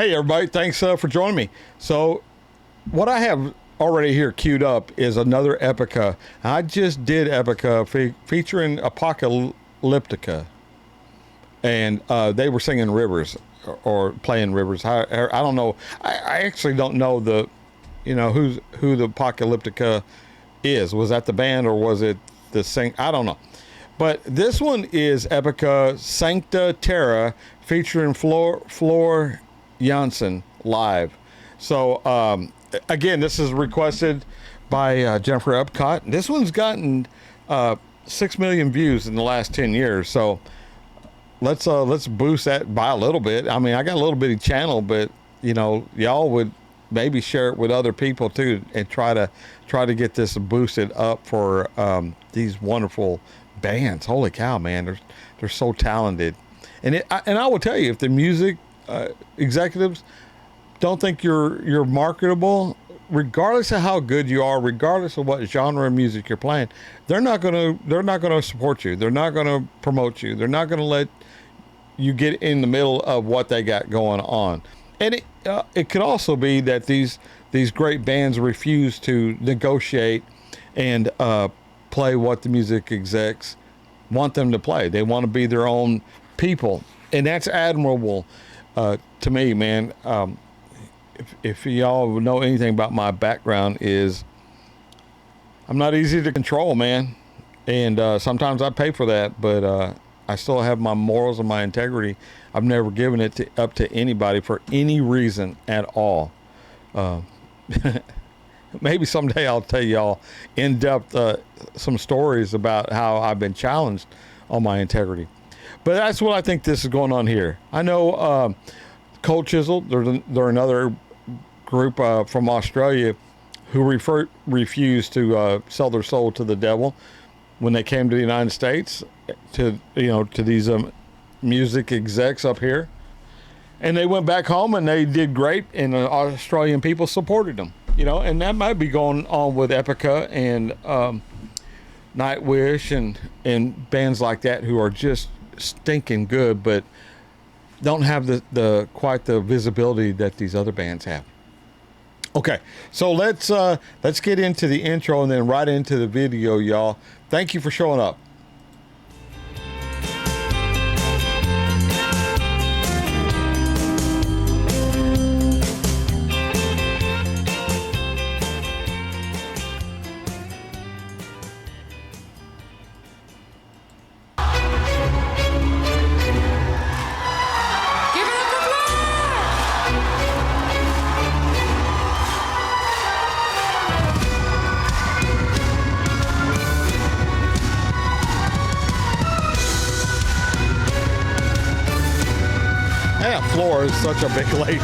Hey, everybody. Thanks for joining me. So, what I have already here queued up is another Epica. I just did Epica featuring Apocalyptica. And they were singing Rivers or playing Rivers. I don't know. I actually don't know who the Apocalyptica is. Was that the band or was it the sing? I don't know. But this one is Epica Sancta Terra featuring Floor Jansen live. So again, this is requested by Jennifer Epcot. This one's gotten 6 million views in the last 10 years. So let's boost that by a little bit. I mean, I got a little bitty channel, but y'all would maybe share it with other people too, and try to get this boosted up for these wonderful bands. Holy cow, man! They're so talented, and I will tell you, if the music executives don't think you're marketable, regardless of how good you are, regardless of what genre of music you're playing, they're not gonna support you. They're not gonna promote you. They're not gonna let you get in the middle of what they got going on. And it could also be that these great bands refuse to negotiate and play what the music execs want them to play. They want to be their own people, and that's admirable to me, man. If y'all know anything about my background, is I'm not easy to control, man, and sometimes I pay for that, but I still have my morals and my integrity. I've never given it up to anybody for any reason at all. Maybe someday I'll tell y'all in depth some stories about how I've been challenged on my integrity. But that's what I think this is going on here. I know Cold Chisel, they're another group from Australia who refused to sell their soul to the devil when they came to the United States, to these music execs up here, and they went back home and they did great, and the Australian people supported them. And that might be going on with Epica and Nightwish and bands like that who are just stinking good, but don't have the quite the visibility that these other bands have. Okay, so let's get into the intro and then right into the video, y'all. Thank you for showing up. Floor is such a big lady.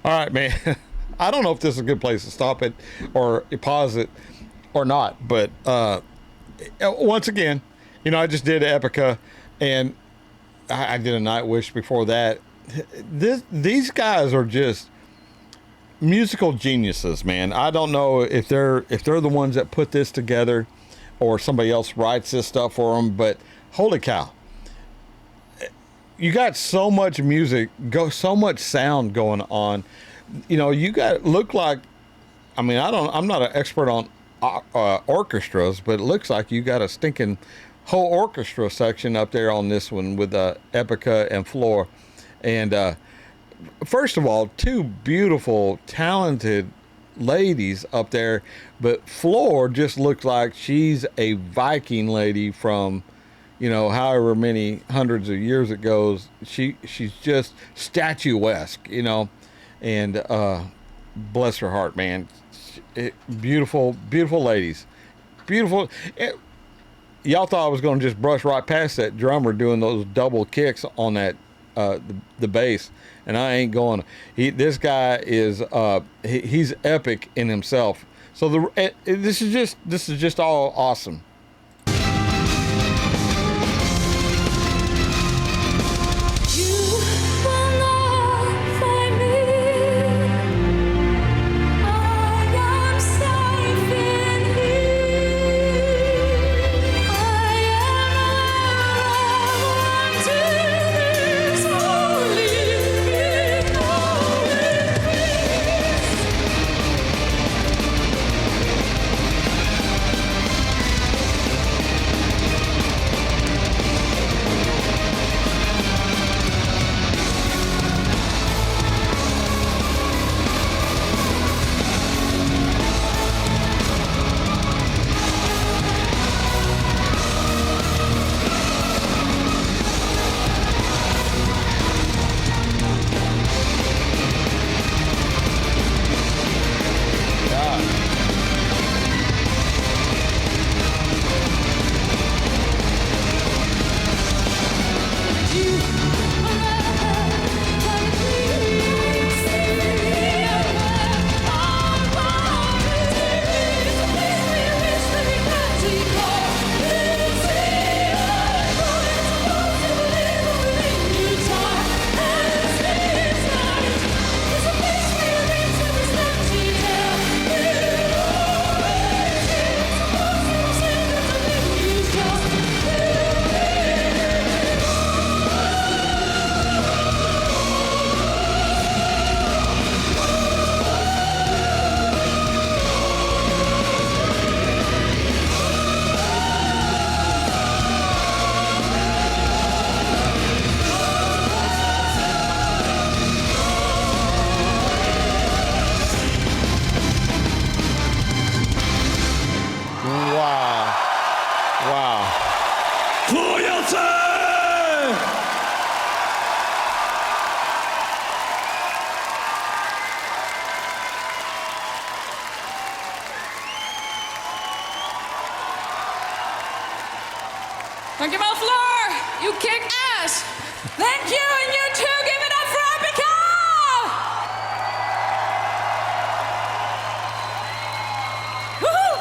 All right, man. I don't know if this is a good place to stop it or pause it or not, but once again, I just did Epica, and I did a Nightwish before that. These guys are just musical geniuses, man. I don't know if they're the ones that put this together, or somebody else writes this stuff for them. But holy cow, you got so much music, so much sound going on. You got look like. I mean, I'm not an expert on orchestras, but it looks like you got a stinking whole orchestra section up there on this one with Epica and Floor. And first of all, two beautiful, talented ladies up there, but Floor just looks like she's a Viking lady from, however many hundreds of years it goes. She's just statuesque, and bless her heart, man. Beautiful, beautiful ladies. Beautiful. Y'all thought I was going to just brush right past that drummer doing those double kicks on that the bass, and I ain't going. This guy is he's epic in himself. So this is just all awesome. Thank you, Floor. You kick ass. Thank you, and you too. Give it up for Epica. Woohoo!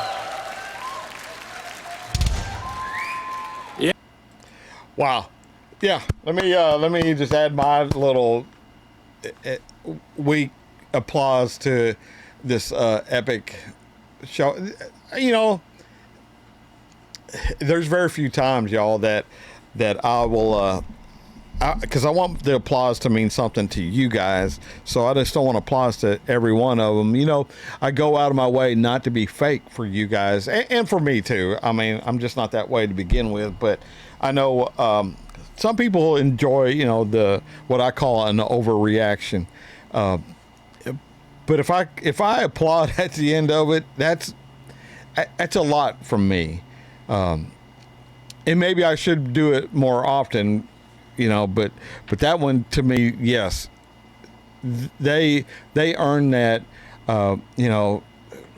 Yeah. Wow. Yeah. Let me just add my little weak applause to this epic show. There's very few times, y'all, that I will, because I want the applause to mean something to you guys. So I just don't want applause to every one of them. I go out of my way not to be fake for you guys and for me too. I mean, I'm just not that way to begin with. But I know some people enjoy, the what I call an overreaction. But if I applaud at the end of it, that's a lot from me. And maybe I should do it more often, but that one to me, yes, they earn that,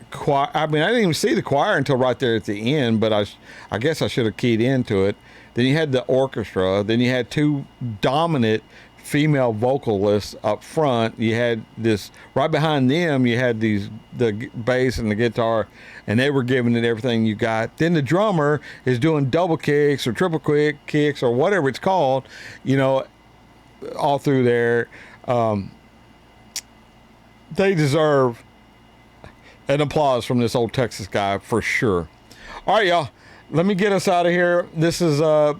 choir. I mean, I didn't even see the choir until right there at the end, but I guess I should have keyed into it. Then you had the orchestra. Then you had two dominant female vocalists up front. You had this right behind them. You had the bass and the guitar, and they were giving it everything you got. Then the drummer is doing double kicks or triple quick kicks or whatever it's called, you know, all through there. They deserve an applause from this old Texas guy for sure. All right, y'all. Let me get us out of here. This has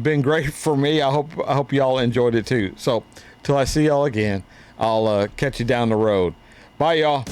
been great for me. I hope y'all enjoyed it too. So till I see y'all again, I'll catch you down the road. Bye, y'all.